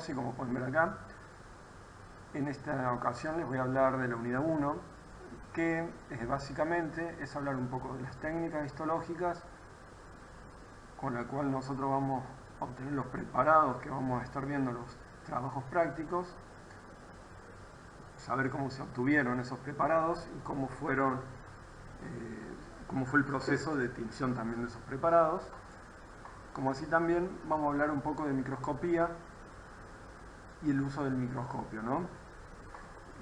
12, como pueden ver acá. En esta ocasión les voy a hablar de la unidad 1, que básicamente es hablar un poco de las técnicas histológicas con la cual nosotros vamos a obtener los preparados que vamos a estar viendo en los trabajos prácticos, saber cómo se obtuvieron esos preparados y cómo fue el proceso de tinción también de esos preparados. Como así también vamos a hablar un poco de microscopía y el uso del microscopio, ¿no?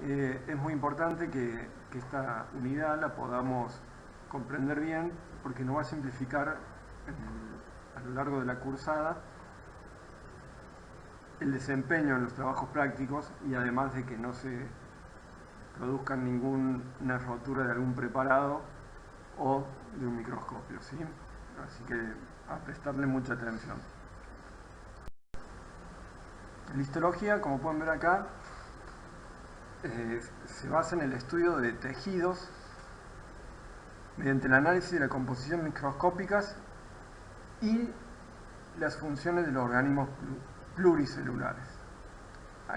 Es muy importante que esta unidad la podamos comprender bien, porque nos va a simplificar a lo largo de la cursada el desempeño en los trabajos prácticos, y además de que no se produzca ninguna rotura de algún preparado o de un microscopio, ¿sí? Así que a prestarle mucha atención. La histología, como pueden ver acá, se basa en el estudio de tejidos mediante el análisis de la composición microscópicas y las funciones de los organismos pluricelulares.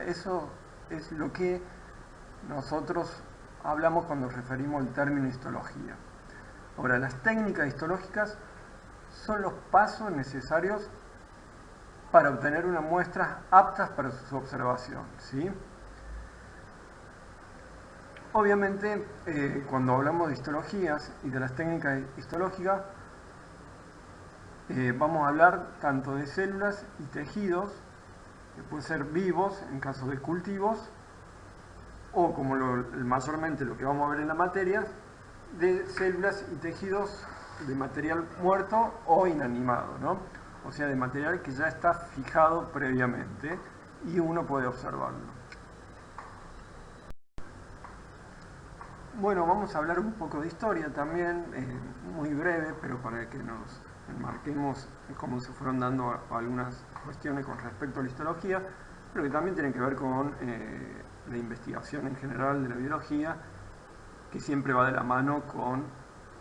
Eso es lo que nosotros hablamos cuando referimos al término histología. Ahora, las técnicas histológicas son los pasos necesarios para obtener unas muestras aptas para su observación, ¿sí? Obviamente, cuando hablamos de histologías y de las técnicas histológicas, vamos a hablar tanto de células y tejidos, que pueden ser vivos en caso de cultivos, o como mayormente lo que vamos a ver en la materia, de células y tejidos de material muerto o inanimado, ¿no? O sea, de material que ya está fijado previamente y uno puede observarlo. Bueno, vamos a hablar un poco de historia también, muy breve, pero para que nos enmarquemos cómo se fueron dando algunas cuestiones con respecto a la histología, pero que también tienen que ver con la investigación en general de la biología, que siempre va de la mano con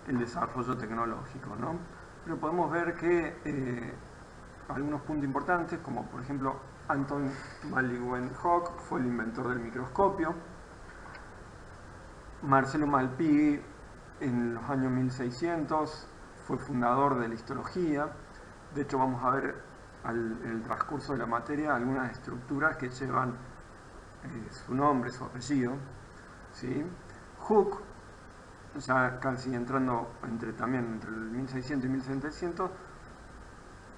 el desarrollo tecnológico, ¿no? Pero podemos ver que algunos puntos importantes, como por ejemplo Anton van Leeuwenhoek fue el inventor del microscopio, Marcelo Malpighi en los años 1600 fue fundador de la histología. De hecho, vamos a ver en el transcurso de la materia algunas estructuras que llevan su nombre, su apellido, ¿sí? Hooke, ya casi entrando también entre el 1600 y 1700,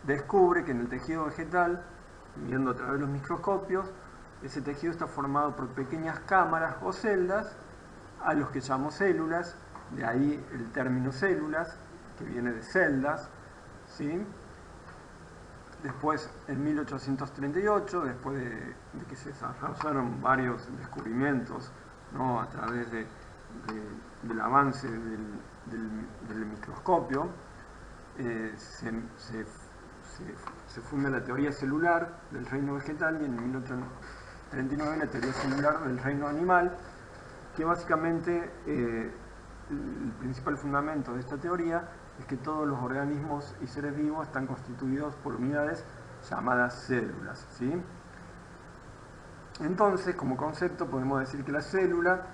descubre que en el tejido vegetal, viendo a través de los microscopios, ese tejido está formado por pequeñas cámaras o celdas, a los que llamamos células, de ahí el término células, que viene de celdas, ¿sí? Después, en 1838, después de que se desarrollaron varios descubrimientos, ¿no?, a través del avance del microscopio, se funda la teoría celular del reino vegetal, y en 1839 la teoría celular del reino animal, que básicamente el principal fundamento de esta teoría es que todos los organismos y seres vivos están constituidos por unidades llamadas células, ¿sí? Entonces, como concepto, podemos decir que la célula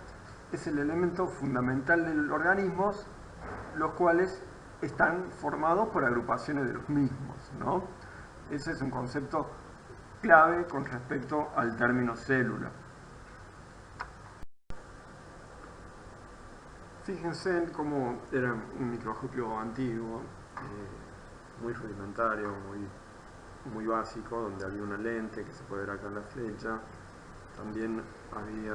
es el elemento fundamental de los organismos, los cuales están formados por agrupaciones de los mismos, ¿no? Ese es un concepto clave con respecto al término célula. Fíjense en cómo era un microscopio antiguo, muy rudimentario, muy básico, donde había una lente que se puede ver acá en la flecha. También había...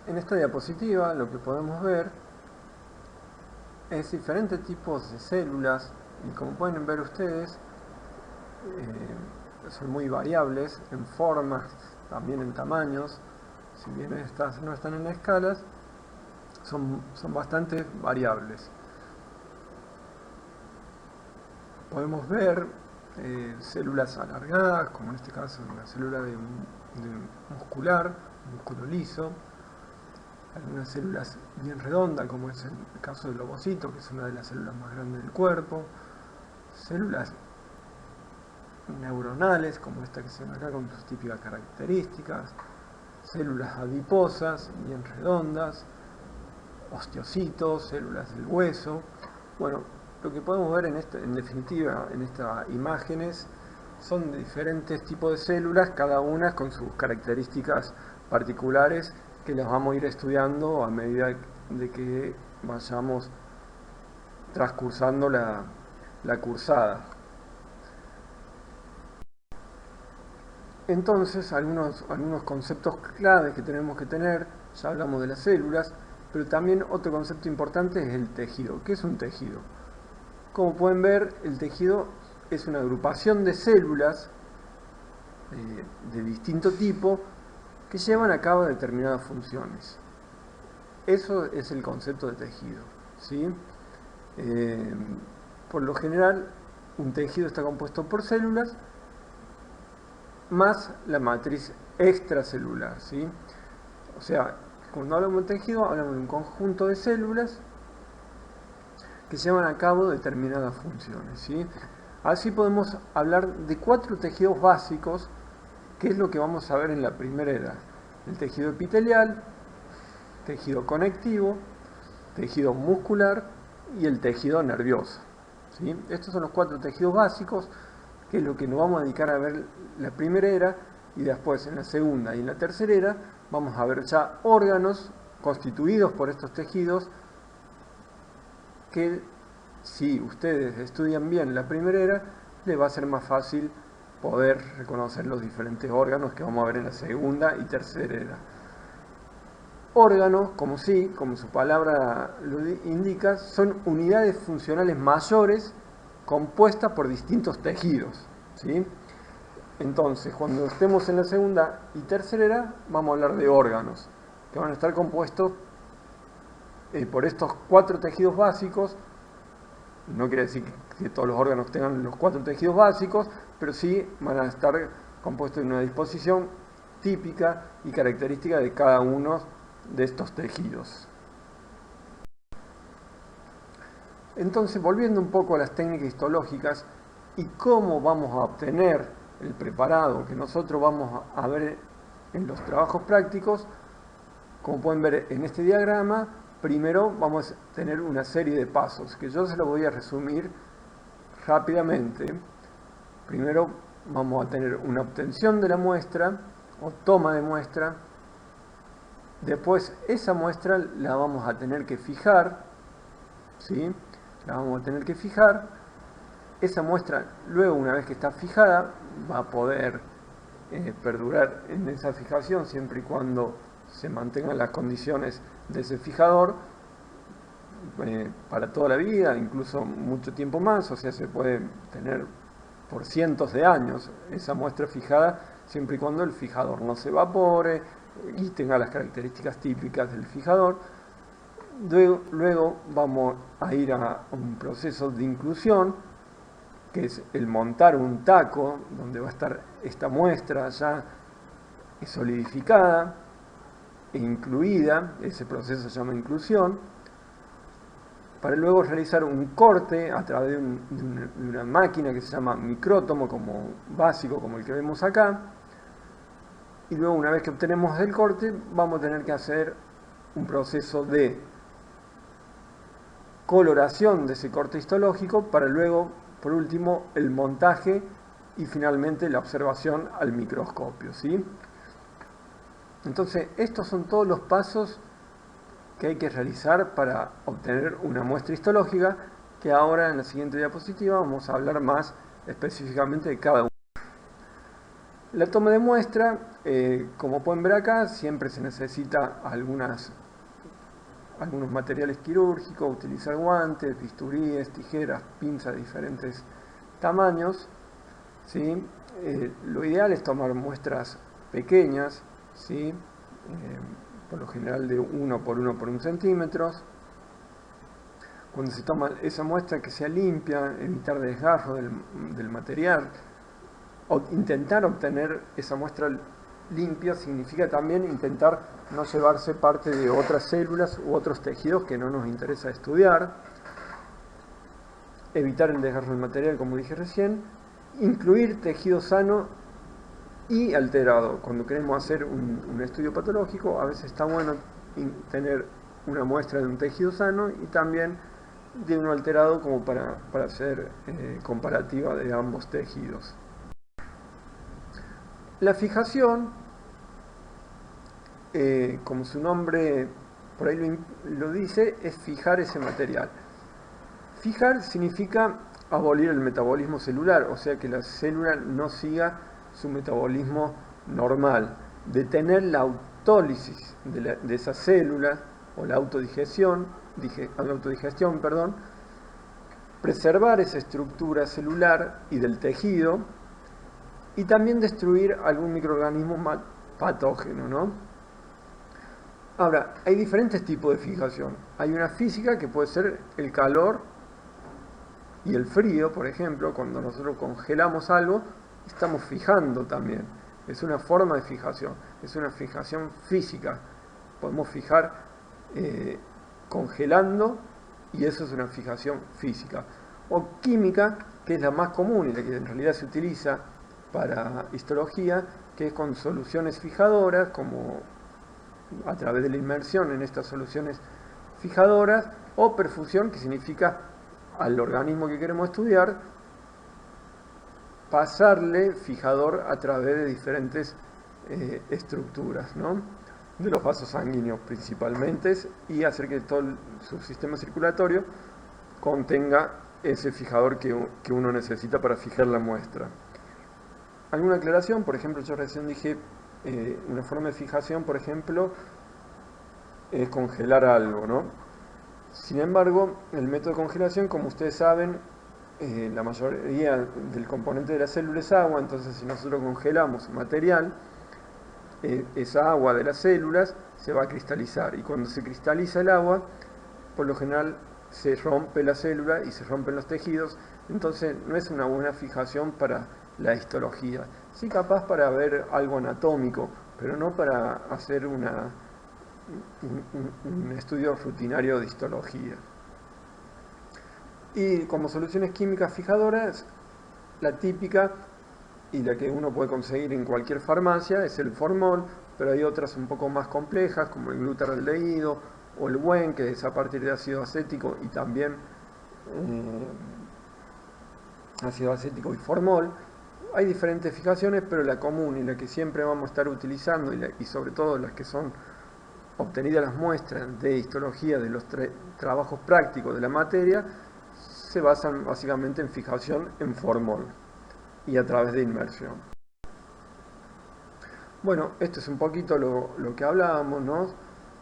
En esta diapositiva lo que podemos ver es diferentes tipos de células, y como pueden ver ustedes, son muy variables en formas, también en tamaños. Si bien estas no están en escalas, son bastante variables. Podemos ver células alargadas, como en este caso una célula muscular, un músculo liso, algunas células bien redondas, como es el caso del ovocito, que es una de las células más grandes del cuerpo, células neuronales, como esta que se ve acá con sus típicas características, células adiposas, bien redondas, osteocitos, células del hueso. Bueno, lo que podemos ver en definitiva en estas imágenes son diferentes tipos de células, cada una con sus características particulares que las vamos a ir estudiando a medida de que vayamos transcursando la cursada. Entonces, algunos conceptos claves que tenemos que tener, ya hablamos de las células, pero también otro concepto importante es el tejido. ¿Qué es un tejido? Como pueden ver, el tejido es una agrupación de células de distinto tipo que llevan a cabo determinadas funciones. Eso es el concepto de tejido, ¿sí? Por lo general, un tejido está compuesto por células más la matriz extracelular, ¿sí? O sea, cuando hablamos de tejido, hablamos de un conjunto de células que llevan a cabo determinadas funciones, ¿sí? Así podemos hablar de 4 tejidos básicos, que es lo que vamos a ver en la primera edad. El tejido epitelial, tejido conectivo, tejido muscular y el tejido nervioso, ¿sí? Estos son los 4 tejidos básicos, que es lo que nos vamos a dedicar a ver la primera era, y después en la segunda y en la tercera era vamos a ver ya órganos constituidos por estos tejidos que si ustedes estudian bien la primera era, les va a ser más fácil poder reconocer los diferentes órganos que vamos a ver en la segunda y tercera era. Órganos, como su palabra lo indica, son unidades funcionales mayores compuestas por distintos tejidos, ¿sí? Entonces, cuando estemos en la segunda y tercera era, vamos a hablar de órganos, que van a estar compuestos por estos 4 tejidos básicos. No quiere decir que todos los órganos tengan los 4 tejidos básicos, pero sí van a estar compuestos en una disposición típica y característica de cada uno de estos tejidos. Entonces, volviendo un poco a las técnicas histológicas y cómo vamos a obtener el preparado que nosotros vamos a ver en los trabajos prácticos, como pueden ver en este diagrama, primero vamos a tener una serie de pasos que yo se los voy a resumir rápidamente. Primero vamos a tener una obtención de la muestra o toma de muestra. Después esa muestra la vamos a tener que fijar, ¿sí? La vamos a tener que fijar. Esa muestra, luego una vez que está fijada, va a poder perdurar en esa fijación siempre y cuando se mantengan las condiciones de ese fijador para toda la vida, incluso mucho tiempo más. O sea, se puede tener por cientos de años esa muestra fijada siempre y cuando el fijador no se evapore y tenga las características típicas del fijador. Luego vamos a ir a un proceso de inclusión, que es el montar un taco donde va a estar esta muestra ya solidificada e incluida. Ese proceso se llama inclusión, para luego realizar un corte a través de una máquina que se llama micrótomo, como básico, como el que vemos acá. Y luego, una vez que obtenemos el corte, vamos a tener que hacer un proceso de coloración de ese corte histológico, para luego, por último, el montaje y finalmente la observación al microscopio, ¿sí? Entonces, estos son todos los pasos que hay que realizar para obtener una muestra histológica, que ahora en la siguiente diapositiva vamos a hablar más específicamente de cada uno. La toma de muestra, como pueden ver acá, siempre se necesita algunos materiales quirúrgicos, utilizar guantes, bisturíes, tijeras, pinzas de diferentes tamaños, ¿sí? Lo ideal es tomar muestras pequeñas, ¿sí? Por lo general de 1 por 1 por 1 centímetros. Cuando se toma esa muestra, que sea limpia, evitar desgarro del material. Intentar obtener esa muestra limpia significa también intentar no llevarse parte de otras células u otros tejidos que no nos interesa estudiar. Evitar el desgarro del material, como dije recién, incluir tejido sano y alterado. Cuando queremos hacer un estudio patológico, a veces está bueno tener una muestra de un tejido sano y también de uno alterado, como para hacer comparativa de ambos tejidos. La fijación, como su nombre por ahí lo dice, es fijar ese material. Fijar significa abolir el metabolismo celular, o sea que la célula no siga su metabolismo normal, detener la autólisis de esa célula o la autodigestión, preservar esa estructura celular y del tejido y también destruir algún microorganismo patógeno, ¿no? Ahora, hay diferentes tipos de fijación. Hay una física que puede ser el calor y el frío, por ejemplo. Cuando nosotros congelamos algo, estamos fijando también. Es una forma de fijación, es una fijación física. Podemos fijar congelando y eso es una fijación física. O química, que es la más común y la que en realidad se utiliza para histología, que es con soluciones fijadoras, como a través de la inmersión en estas soluciones fijadoras, o perfusión, que significa al organismo que queremos estudiar pasarle fijador a través de diferentes estructuras, ¿no? De los vasos sanguíneos principalmente, y hacer que todo su sistema circulatorio contenga ese fijador que uno necesita para fijar la muestra. ¿Alguna aclaración? Por ejemplo, yo recién dije una forma de fijación, por ejemplo, es congelar algo, ¿no? Sin embargo, el método de congelación, como ustedes saben, la mayoría del componente de la célula es agua, entonces si nosotros congelamos material, esa agua de las células se va a cristalizar, y cuando se cristaliza el agua, por lo general se rompe la célula y se rompen los tejidos, entonces no es una buena fijación para la histología. Sí, capaz para ver algo anatómico, pero no para hacer un estudio rutinario de histología. Y como soluciones químicas fijadoras, la típica y la que uno puede conseguir en cualquier farmacia es el formol, pero hay otras un poco más complejas, como el glutardehído o el WEN, que es a partir de ácido acético y también ácido acético y formol. Hay diferentes fijaciones, pero la común y la que siempre vamos a estar utilizando, y sobre todo las que son obtenidas las muestras de histología de los trabajos prácticos de la materia, se basan básicamente en fijación en formol y a través de inmersión. Bueno, esto es un poquito lo que hablábamos, ¿no?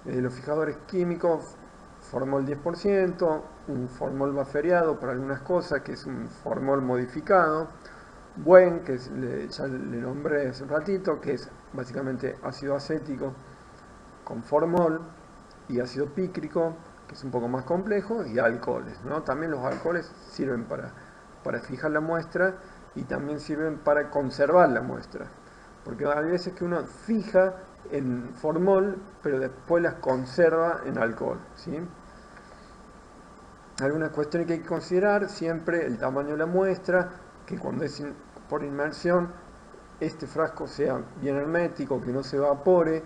Los fijadores químicos, formol 10%, un formol baferiado para algunas cosas, que es un formol modificado, WEN, que ya le nombré hace un ratito, que es básicamente ácido acético con formol, y ácido pícrico, que es un poco más complejo, y alcoholes, ¿no? También los alcoholes sirven para fijar la muestra y también sirven para conservar la muestra, porque hay veces que uno fija en formol, pero después las conserva en alcohol, ¿sí? Algunas cuestiones que hay que considerar: siempre el tamaño de la muestra, que cuando es por inmersión, este frasco sea bien hermético, que no se evapore.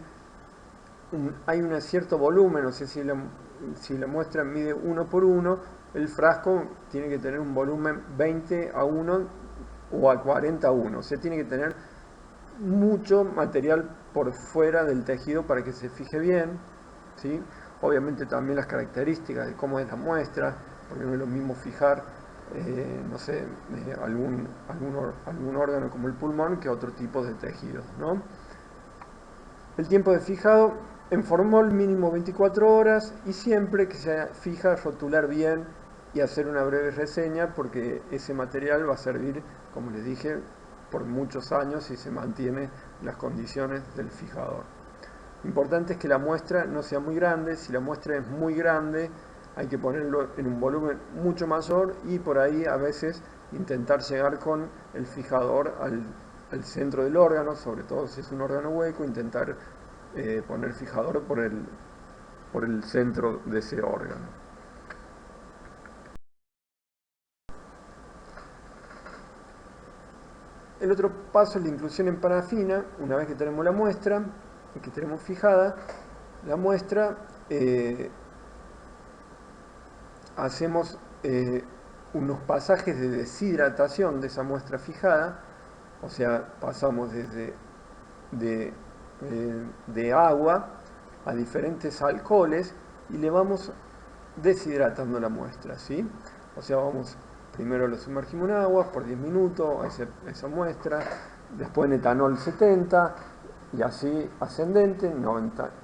Hay un cierto volumen, o sea, si la muestra mide 1 por 1, el frasco tiene que tener un volumen 20 a 1 o a 40 a 1, o sea, tiene que tener mucho material por fuera del tejido para que se fije bien, ¿sí? Obviamente también las características de cómo es la muestra, porque no es lo mismo fijar, no sé, algún órgano como el pulmón que otro tipo de tejidos, ¿no? El tiempo de fijado en formol mínimo 24 horas, y siempre que se fija rotular bien y hacer una breve reseña, porque ese material va a servir, como les dije, por muchos años si se mantiene las condiciones del fijador. Lo importante es que la muestra no sea muy grande. Si la muestra es muy grande, hay que ponerlo en un volumen mucho mayor, y por ahí a veces intentar llegar con el fijador al centro del órgano, sobre todo si es un órgano hueco, intentar poner fijador por el centro de ese órgano. El otro paso es la inclusión en parafina. Una vez que tenemos la muestra, que tenemos fijada la muestra, hacemos unos pasajes de deshidratación de esa muestra fijada, o sea, pasamos de agua a diferentes alcoholes y le vamos deshidratando la muestra, ¿sí? O sea, primero lo sumergimos en agua por 10 minutos a esa muestra, después en etanol 70 y así ascendente,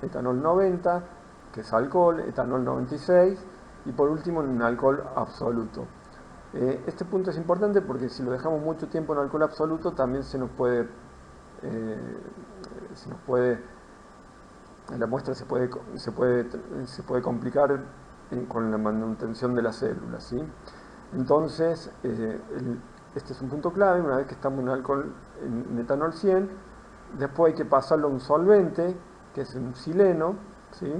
etanol 90, que es alcohol, etanol 96 y por último en un alcohol absoluto. Este punto es importante porque si lo dejamos mucho tiempo en alcohol absoluto también la muestra se puede complicar con la manutención de las células, ¿sí? Entonces, este es un punto clave. Una vez que estamos en alcohol, en etanol 100, después hay que pasarlo a un solvente, que es un sileno, ¿sí?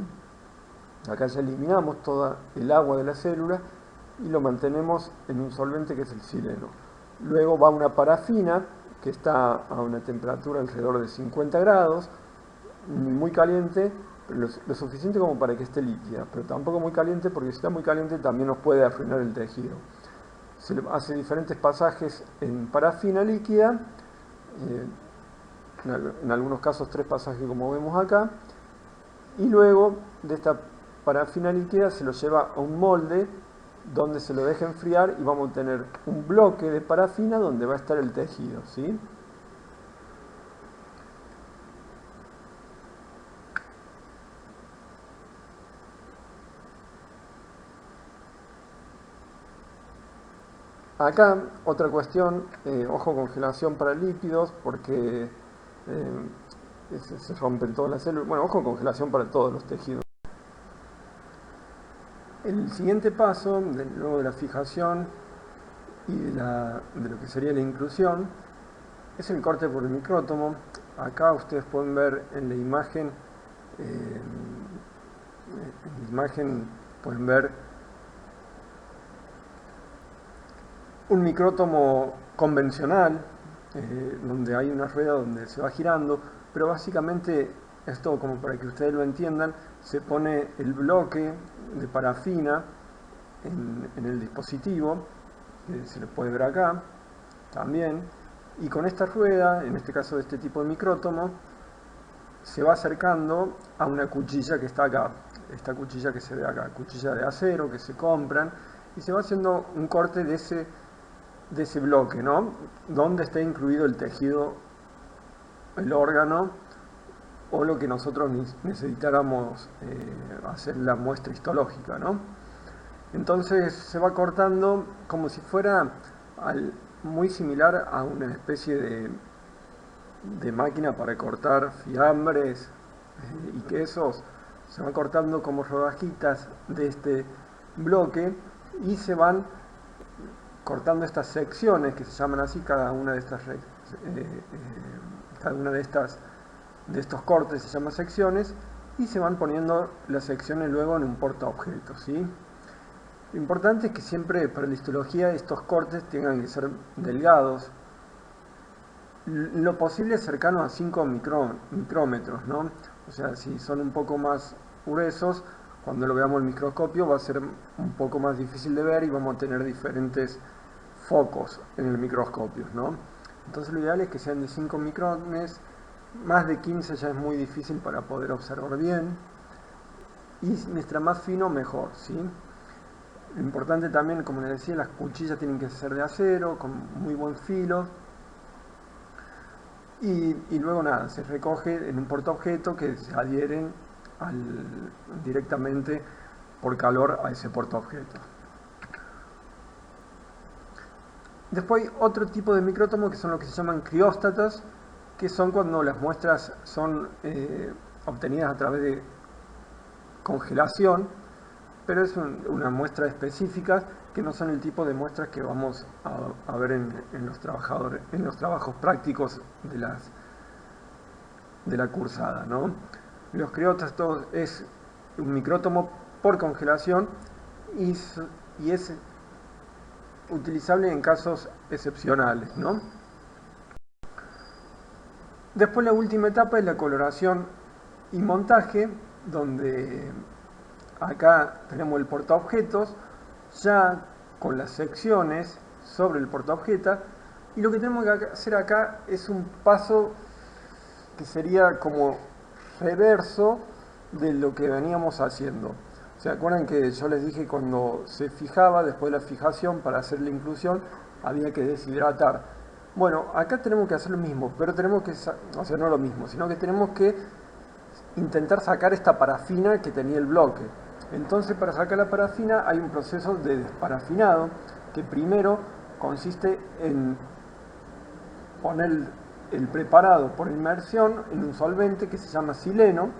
Acá ya eliminamos toda el agua de la célula y lo mantenemos en un solvente que es el sileno. Luego va una parafina, que está a una temperatura alrededor de 50 grados, muy caliente, pero lo suficiente como para que esté líquida, pero tampoco muy caliente, porque si está muy caliente también nos puede arruinar el tejido. Se le hace diferentes pasajes en parafina líquida, en algunos casos 3 pasajes como vemos acá, y luego de esta parafina líquida se lo lleva a un molde donde se lo deja enfriar y vamos a tener un bloque de parafina donde va a estar el tejido, ¿sí? Acá otra cuestión, ojo, congelación para lípidos, porque se rompen todas las células. Bueno, ojo, congelación para todos los tejidos. El siguiente paso, luego de la fijación y de lo que sería la inclusión, es el corte por el micrótomo. Acá ustedes pueden ver en la imagen, pueden ver un micrótomo convencional, donde hay una rueda donde se va girando, pero básicamente, esto como para que ustedes lo entiendan, se pone el bloque de parafina en el dispositivo, que se lo puede ver acá también, y con esta rueda, en este caso de este tipo de micrótomo, se va acercando a una cuchilla que está acá, esta cuchilla que se ve acá, cuchilla de acero que se compran, y se va haciendo un corte de ese bloque, ¿no? Donde está incluido el tejido, el órgano o lo que nosotros necesitáramos hacer la muestra histológica, ¿no? Entonces se va cortando como si fuera muy similar a una especie de máquina para cortar fiambres y quesos. Se van cortando como rodajitas de este bloque y se van cortando estas secciones que se llaman así, cada una de estos cortes se llama secciones, y se van poniendo las secciones luego en un portaobjetos, ¿sí? Lo importante es que siempre para la histología estos cortes tengan que ser delgados, lo posible cercanos a 5 micrómetros, ¿no? O sea, si son un poco más gruesos, cuando lo veamos en el microscopio va a ser un poco más difícil de ver y vamos a tener diferentes focos en el microscopio, ¿no? Entonces lo ideal es que sean de 5 micrones, más de 15 ya es muy difícil para poder observar bien, y mientras más fino mejor, ¿sí? Lo importante también, como les decía, las cuchillas tienen que ser de acero, con muy buen filo, y luego nada, se recoge en un portaobjeto que se adhieren directamente por calor a ese portaobjeto. Después hay otro tipo de micrótomos que son lo que se llaman crióstatos, que son cuando las muestras son obtenidas a través de congelación, pero es una muestra específica que no son el tipo de muestras que vamos a ver en los trabajos prácticos de la cursada, ¿no? Los crióstatos es un micrótomo por congelación y es utilizable en casos excepcionales, ¿no? Después la última etapa es la coloración y montaje, donde acá tenemos el portaobjetos, ya con las secciones sobre el portaobjetos, y lo que tenemos que hacer acá es un paso que sería como reverso de lo que veníamos haciendo. ¿Se acuerdan que yo les dije cuando se fijaba, después de la fijación, para hacer la inclusión, había que deshidratar? Bueno, acá tenemos que hacer lo mismo, pero tenemos que, o sea, no lo mismo, sino que tenemos que intentar sacar esta parafina que tenía el bloque. Entonces, para sacar la parafina hay un proceso de desparafinado, que primero consiste en poner el preparado por inmersión en un solvente que se llama sileno,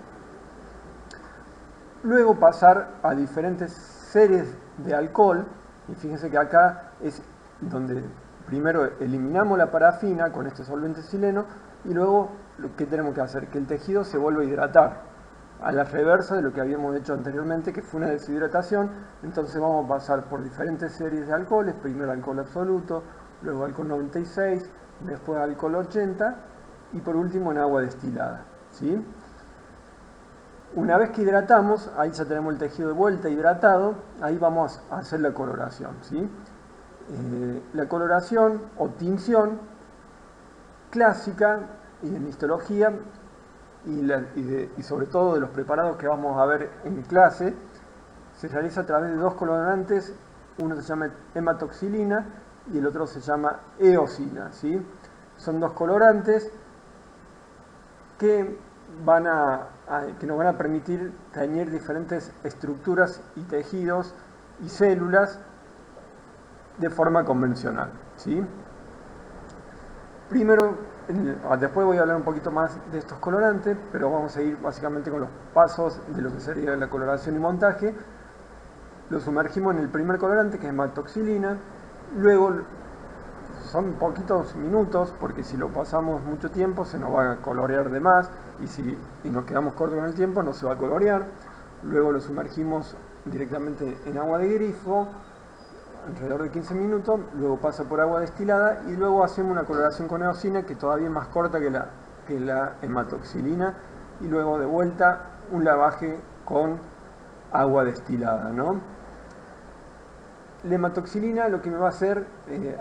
luego pasar a diferentes series de alcohol, y fíjense que acá es donde primero eliminamos la parafina con este solvente sileno, y luego ¿qué tenemos que hacer? Que el tejido se vuelva a hidratar, a la reversa de lo que habíamos hecho anteriormente, que fue una deshidratación. Entonces vamos a pasar por diferentes series de alcoholes, primero alcohol absoluto, luego alcohol 96, después alcohol 80 y por último en agua destilada, ¿sí? Una vez que hidratamos, ahí ya tenemos el tejido de vuelta hidratado, ahí vamos a hacer la coloración, ¿sí? La coloración o tinción clásica y en histología y sobre todo de los preparados que vamos a ver en clase, se realiza a través de dos colorantes, uno se llama hematoxilina y el otro se llama eosina, ¿sí? Son dos colorantes que nos van a permitir teñir diferentes estructuras y tejidos y células de forma convencional, ¿sí? Primero, después voy a hablar un poquito más de estos colorantes, pero vamos a ir básicamente con los pasos de lo que sería la coloración y montaje. Lo sumergimos en el primer colorante, que es hematoxilina, luego son poquitos minutos, porque si lo pasamos mucho tiempo se nos va a colorear de más, y nos quedamos cortos con el tiempo no se va a colorear. Luego lo sumergimos directamente en agua de grifo, alrededor de 15 minutos, luego pasa por agua destilada y luego hacemos una coloración con eosina que todavía es más corta que la hematoxilina, y luego de vuelta un lavaje con agua destilada, ¿no? La hematoxilina lo que me va a hacer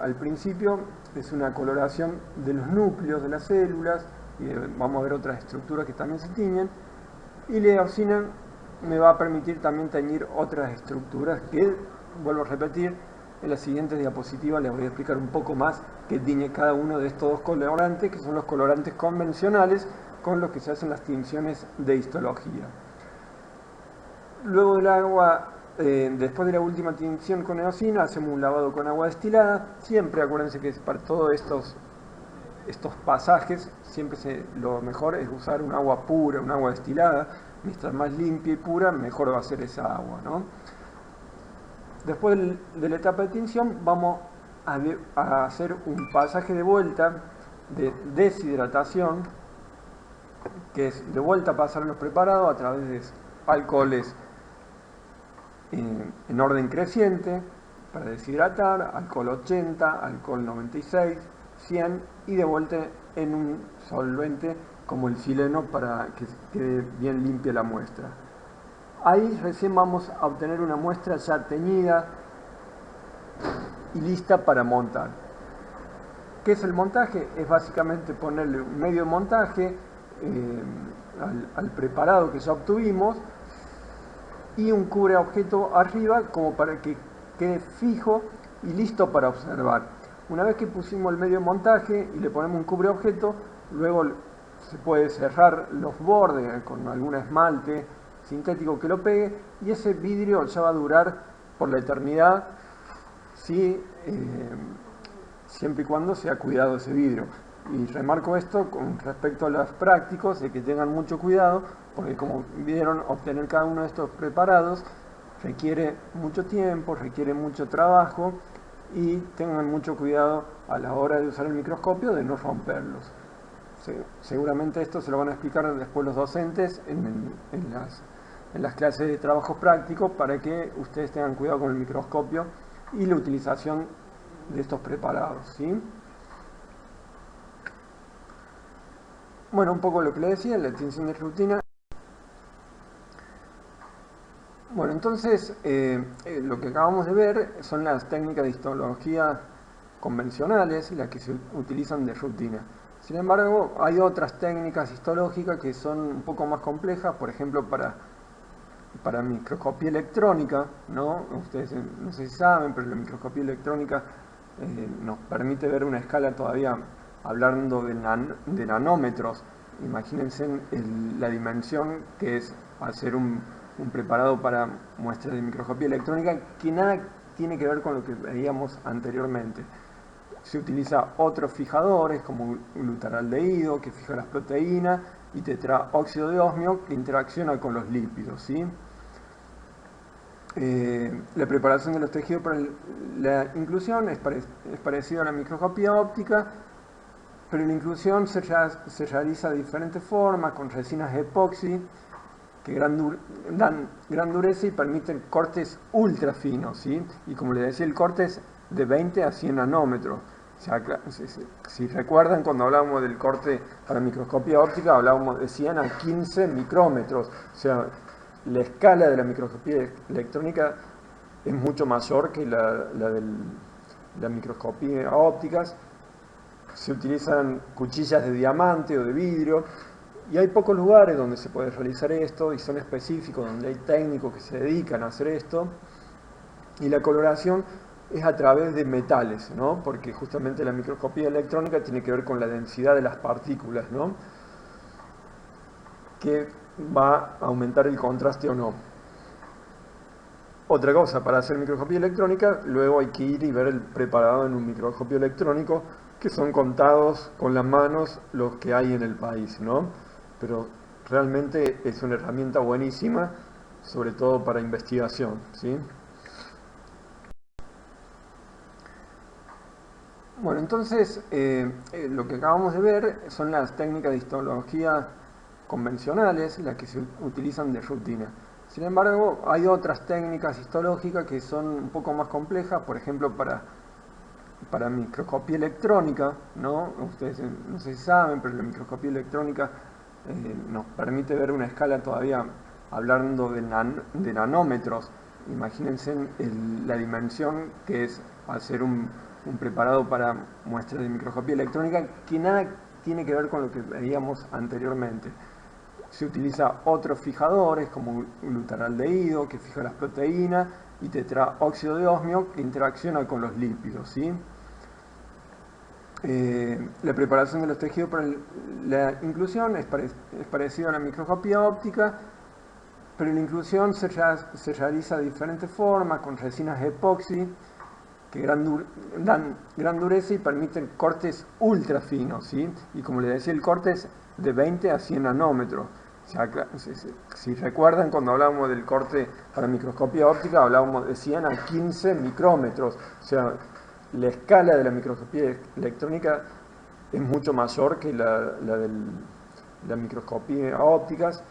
al principio es una coloración de los núcleos de las células, y vamos a ver otras estructuras que también se tiñen, y la eosina me va a permitir también teñir otras estructuras que, vuelvo a repetir, en la siguiente diapositiva les voy a explicar un poco más qué tiñe cada uno de estos dos colorantes, que son los colorantes convencionales con los que se hacen las tinciones de histología. Luego del agua, después de la última tinción con eosina, hacemos un lavado con agua destilada. Siempre acuérdense que para todos estos pasajes, siempre lo mejor es usar un agua pura, un agua destilada. Mientras más limpia y pura, mejor va a ser esa agua, ¿no? Después de la etapa de tinción vamos a hacer un pasaje de vuelta de deshidratación, que es de vuelta a pasar los preparados a través de alcoholes en orden creciente para deshidratar, alcohol 80, alcohol 96, 100 y de vuelta en un solvente como el sileno para que quede bien limpia la muestra. Ahí recién vamos a obtener una muestra ya teñida y lista para montar. ¿Qué es el montaje? Es básicamente ponerle un medio de montaje al preparado que ya obtuvimos y un cubreobjeto arriba como para que quede fijo y listo para observar. Una vez que pusimos el medio de montaje y le ponemos un cubreobjeto, luego se puede cerrar los bordes con algún esmalte sintético que lo pegue, y ese vidrio ya va a durar por la eternidad, siempre y cuando sea cuidado ese vidrio. Y remarco esto con respecto a los prácticos, de que tengan mucho cuidado, porque como vieron, obtener cada uno de estos preparados requiere mucho tiempo, requiere mucho trabajo, y tengan mucho cuidado a la hora de usar el microscopio de no romperlos. Seguramente esto se lo van a explicar después los docentes en las clases de trabajos prácticos, para que ustedes tengan cuidado con el microscopio y la utilización de estos preparados, ¿sí? Bueno, un poco lo que le decía, la extinción de rutina. Bueno, entonces lo que acabamos de ver son las técnicas de histología convencionales, las que se utilizan de rutina. Sin embargo, hay otras técnicas histológicas que son un poco más complejas, por ejemplo, para microscopía electrónica, ¿no? Ustedes no sé si saben, pero la microscopía electrónica nos permite ver una escala todavía, hablando de nanómetros. Imagínense la dimensión que es hacer un preparado para muestras de microscopía electrónica, que nada tiene que ver con lo que veíamos anteriormente. Se utiliza otros fijadores como glutaraldehído, que fija las proteínas, y tetraóxido de osmio, que interacciona con los lípidos, ¿sí? La preparación de los tejidos para la inclusión es parecida a la microscopía óptica, pero la inclusión se realiza de diferentes formas, con resinas epoxi, que dan gran dureza y permiten cortes ultra finos, ¿sí? Y como les decía, el corte es de 20 a 100 nanómetros. O sea, si recuerdan, cuando hablábamos del corte para microscopía óptica, hablábamos de 100 a 15 micrómetros. O sea, la escala de la microscopía electrónica es mucho mayor que la de la microscopía ópticas. Se utilizan cuchillas de diamante o de vidrio, y hay pocos lugares donde se puede realizar esto, y son específicos, donde hay técnicos que se dedican a hacer esto. Y la coloración es a través de metales, ¿no? Porque justamente la microscopía electrónica tiene que ver con la densidad de las partículas, ¿no? Que va a aumentar el contraste o no. Otra cosa, para hacer microscopía electrónica, luego hay que ir y ver el preparado en un microscopio electrónico, que son contados con las manos los que hay en el país, ¿no? Pero realmente es una herramienta buenísima, sobre todo para investigación, ¿sí? Bueno, entonces lo que acabamos de ver son las técnicas de histología convencionales, las que se utilizan de rutina. Sin embargo, hay otras técnicas histológicas que son un poco más complejas, por ejemplo, para microscopía electrónica, ¿no? Ustedes no sé si saben, pero la microscopía electrónica nos permite ver una escala todavía, hablando de nanómetros. Imagínense la dimensión que es hacer un preparado para muestras de microscopía electrónica, que nada tiene que ver con lo que veíamos anteriormente. Se utiliza otros fijadores como glutaraldehído, que fija las proteínas, y tetraóxido de osmio, que interacciona con los lípidos, ¿sí? La preparación de los tejidos para la inclusión es parecida a la microscopía óptica, pero la inclusión se realiza de diferentes formas, con resinas epoxi, que dan gran dureza y permiten cortes ultra finos, ¿sí? Y como les decía, el corte es de 20 a 100 nanómetros. O sea, si recuerdan, cuando hablábamos del corte para microscopía óptica, hablábamos de 100 a 15 micrómetros. O sea, la escala de la microscopía electrónica es mucho mayor que la de la microscopía ópticas.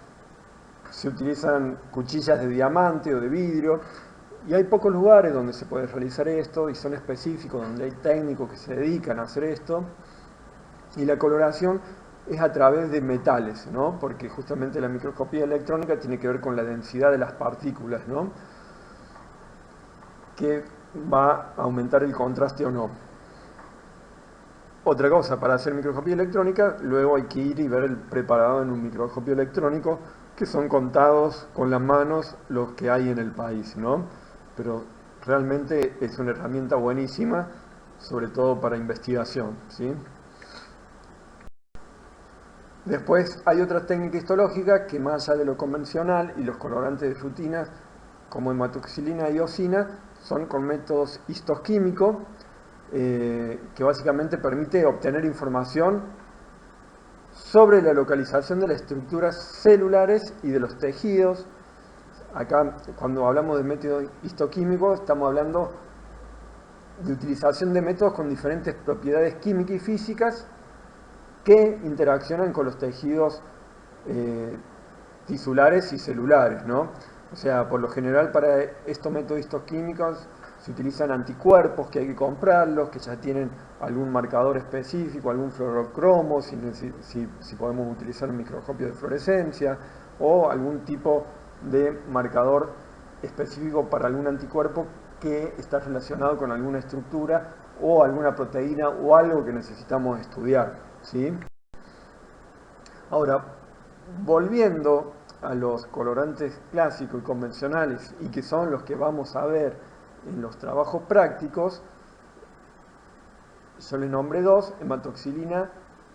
Se utilizan cuchillas de diamante o de vidrio, y hay pocos lugares donde se puede realizar esto, y son específicos, donde hay técnicos que se dedican a hacer esto. Y la coloración es a través de metales, ¿no? Porque justamente la microscopía electrónica tiene que ver con la densidad de las partículas, ¿no? Que va a aumentar el contraste o no. Otra cosa, para hacer microscopía electrónica, luego hay que ir y ver el preparado en un microscopio electrónico, que son contados con las manos los que hay en el país, ¿no? Pero realmente es una herramienta buenísima, sobre todo para investigación, ¿sí? Después hay otras técnicas histológicas que, más allá de lo convencional y los colorantes de rutinas como hematoxilina y eosina, son con métodos histoquímicos, que básicamente permite obtener información sobre la localización de las estructuras celulares y de los tejidos. Acá, cuando hablamos de métodos histoquímicos, estamos hablando de utilización de métodos con diferentes propiedades químicas y físicas que interaccionan con los tejidos tisulares y celulares, ¿no? O sea, por lo general, para estos métodos histoquímicos Se utilizan anticuerpos que hay que comprarlos, que ya tienen algún marcador específico, algún fluorocromo, si podemos utilizar un microscopio de fluorescencia, o algún tipo de marcador específico para algún anticuerpo que está relacionado con alguna estructura o alguna proteína o algo que necesitamos estudiar, ¿sí? Ahora, volviendo a los colorantes clásicos y convencionales, y que son los que vamos a ver en los trabajos prácticos, yo les nombré dos, hematoxilina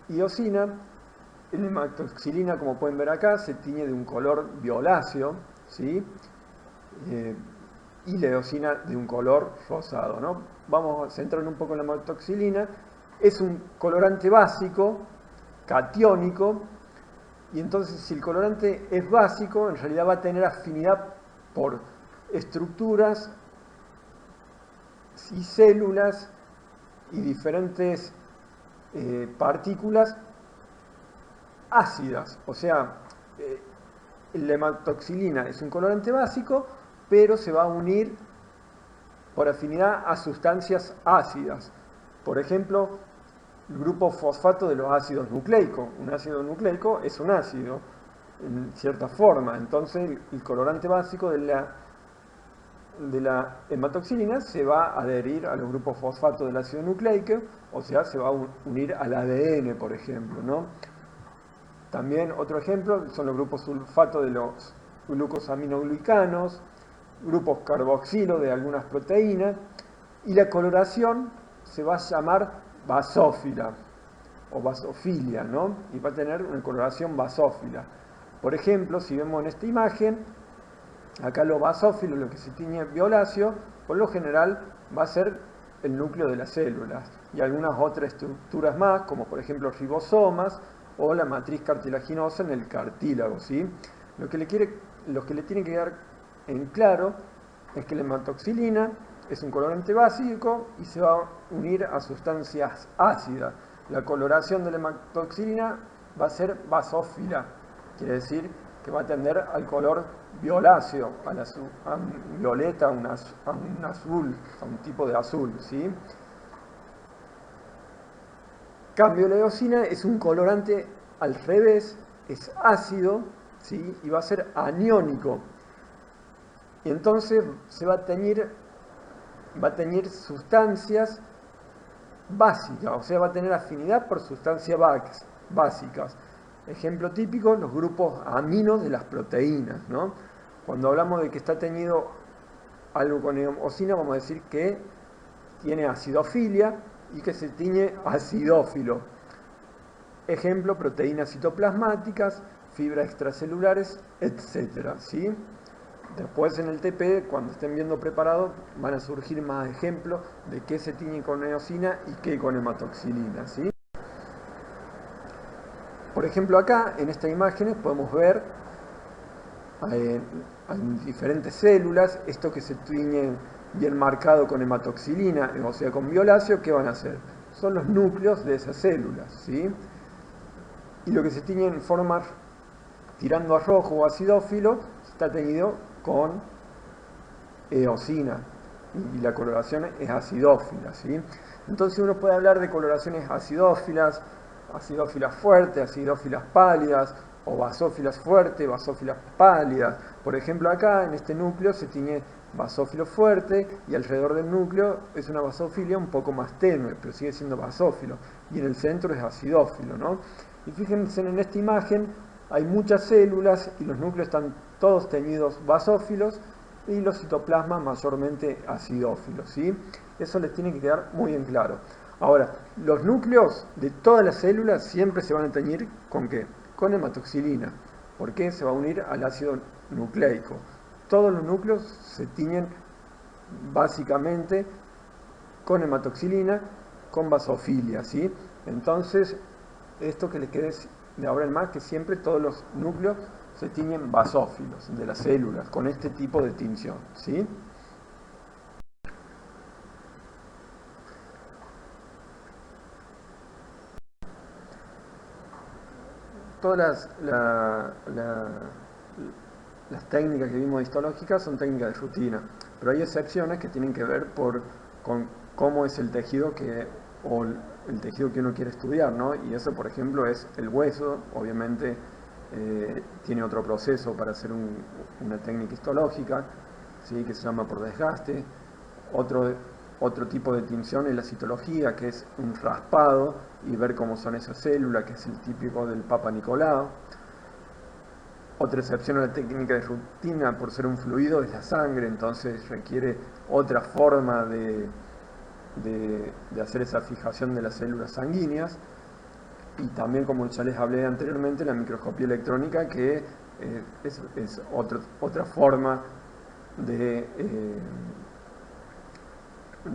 y eosina. La hematoxilina, como pueden ver acá, se tiñe de un color violáceo, ¿sí? Y la eosina de un color rosado, ¿no? Vamos a centrarnos un poco en la hematoxilina. Es un colorante básico, catiónico, y entonces si el colorante es básico, en realidad va a tener afinidad por estructuras y células y diferentes partículas ácidas. O sea, la hematoxilina es un colorante básico, pero se va a unir por afinidad a sustancias ácidas. Por ejemplo, el grupo fosfato de los ácidos nucleicos. Un ácido nucleico es un ácido, en cierta forma. Entonces, el colorante básico de la hematoxilina se va a adherir a los grupos fosfato del ácido nucleico, o sea, se va a unir al ADN, por ejemplo, ¿no? También otro ejemplo son los grupos sulfato de los glucosaminoglicanos, grupos carboxilo de algunas proteínas, y la coloración se va a llamar basófila o basofilia, ¿no? Y va a tener una coloración basófila. Por ejemplo, si vemos en esta imagen, acá lo basófilo, lo que se tiñe violáceo, por lo general va a ser el núcleo de las células y algunas otras estructuras más, como por ejemplo ribosomas o la matriz cartilaginosa en el cartílago, ¿sí? Lo que le tiene que dar en claro es que la hematoxilina es un colorante básico y se va a unir a sustancias ácidas. La coloración de la hematoxilina va a ser basófila, quiere decir que va a tender al color violáceo, a un violeta, a un azul, a un tipo de azul, ¿sí? Cambio, la eosina es un colorante al revés, es ácido, ¿sí? Y va a ser aniónico. Y entonces se va a teñir sustancias básicas, o sea, va a tener afinidad por sustancias básicas. Ejemplo típico, los grupos aminos de las proteínas, ¿no? Cuando hablamos de que está teñido algo con eosina, vamos a decir que tiene acidofilia y que se tiñe acidófilo. Ejemplo, proteínas citoplasmáticas, fibras extracelulares, etc., ¿sí? Después en el TP, cuando estén viendo preparado, van a surgir más ejemplos de qué se tiñe con eosina y qué con hematoxilina, ¿sí? Por ejemplo, acá en estas imágenes podemos ver en diferentes células, esto que se tiñen bien marcado con hematoxilina, o sea con violáceo, ¿qué van a hacer? Son los núcleos de esas células, ¿sí? Y lo que se tiñe en forma tirando a rojo o acidófilo está teñido con eosina y la coloración es acidófila, ¿sí? Entonces uno puede hablar de coloraciones acidófilas, acidófilas fuertes, acidófilas pálidas, o basófilas fuertes, basófilas pálidas. Por ejemplo, acá en este núcleo se tiñe basófilo fuerte y alrededor del núcleo es una basofilia un poco más tenue, pero sigue siendo basófilo. Y en el centro es acidófilo, ¿no? Y fíjense en esta imagen, hay muchas células y los núcleos están todos teñidos basófilos y los citoplasmas mayormente acidófilos, ¿sí? Eso les tiene que quedar muy en claro. Ahora, los núcleos de todas las células siempre se van a teñir ¿con qué? Con hematoxilina. ¿Por qué? Se va a unir al ácido nucleico. Todos los núcleos se tiñen básicamente con hematoxilina, con basofilia, ¿sí? Entonces, esto que les quede de ahora en más, que siempre todos los núcleos se tiñen basófilos de las células, con este tipo de tinción, ¿sí? Todas las técnicas que vimos histológicas son técnicas de rutina, pero hay excepciones que tienen que ver con cómo es el tejido o el tejido que uno quiere estudiar, ¿no? Y eso, por ejemplo, es el hueso. Obviamente tiene otro proceso para hacer una técnica histológica, ¿sí? Que se llama por desgaste. Otro tipo de tinción es la citología, que es un raspado y ver cómo son esas células, que es el típico del Papa Nicolau. Otra excepción a la técnica de rutina, por ser un fluido, es la sangre, entonces requiere otra forma de hacer esa fijación de las células sanguíneas. Y también, como ya les hablé anteriormente, la microscopía electrónica, que es otra forma de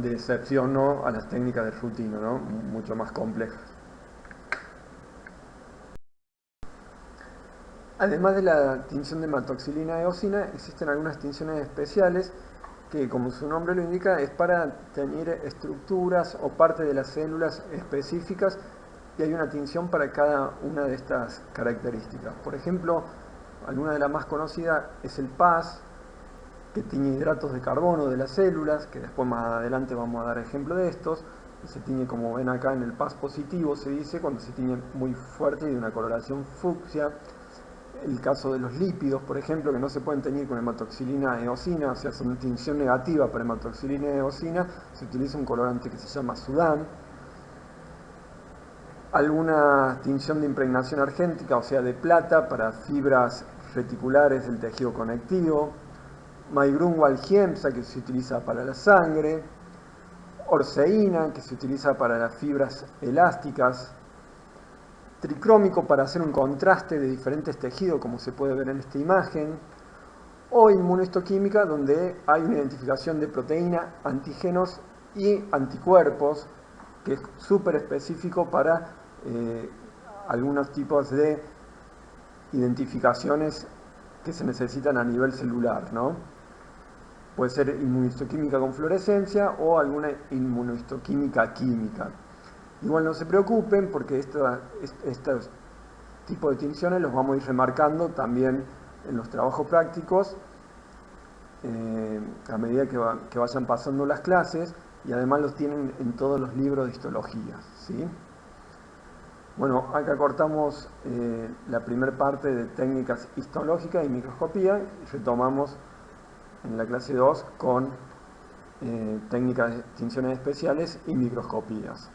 excepción, ¿no?, a las técnicas de rutina, ¿no?, mucho más complejas. Además de la tinción de hematoxilina eosina, existen algunas tinciones especiales que, como su nombre lo indica, es para teñir estructuras o parte de las células específicas, y hay una tinción para cada una de estas características. Por ejemplo, alguna de las más conocidas es el PAS, que tiñe hidratos de carbono de las células, que después más adelante vamos a dar ejemplo de estos. Se tiñe, como ven acá, en el PAS positivo, se dice, cuando se tiñe muy fuerte y de una coloración fucsia. El caso de los lípidos, por ejemplo, que no se pueden teñir con hematoxilina eosina, o sea, son tinción negativa para hematoxilina eosina, se utiliza un colorante que se llama Sudán. Alguna tinción de impregnación argéntica, o sea, de plata, para fibras reticulares del tejido conectivo. Maigrún Giemsa, que se utiliza para la sangre. Orseína, que se utiliza para las fibras elásticas. Tricrómico, para hacer un contraste de diferentes tejidos, como se puede ver en esta imagen. O inmunohistoquímica, donde hay una identificación de proteína, antígenos y anticuerpos, que es súper específico para algunos tipos de identificaciones que se necesitan a nivel celular, ¿no? Puede ser inmunohistoquímica con fluorescencia o alguna inmunohistoquímica química. Igual no se preocupen, porque estos tipos de tinciones los vamos a ir remarcando también en los trabajos prácticos a medida que vayan pasando las clases, y además los tienen en todos los libros de histología, ¿sí? Bueno, acá cortamos la primera parte de técnicas histológicas y microscopía, y retomamos en la clase 2 con técnicas de tinciones especiales y microscopías.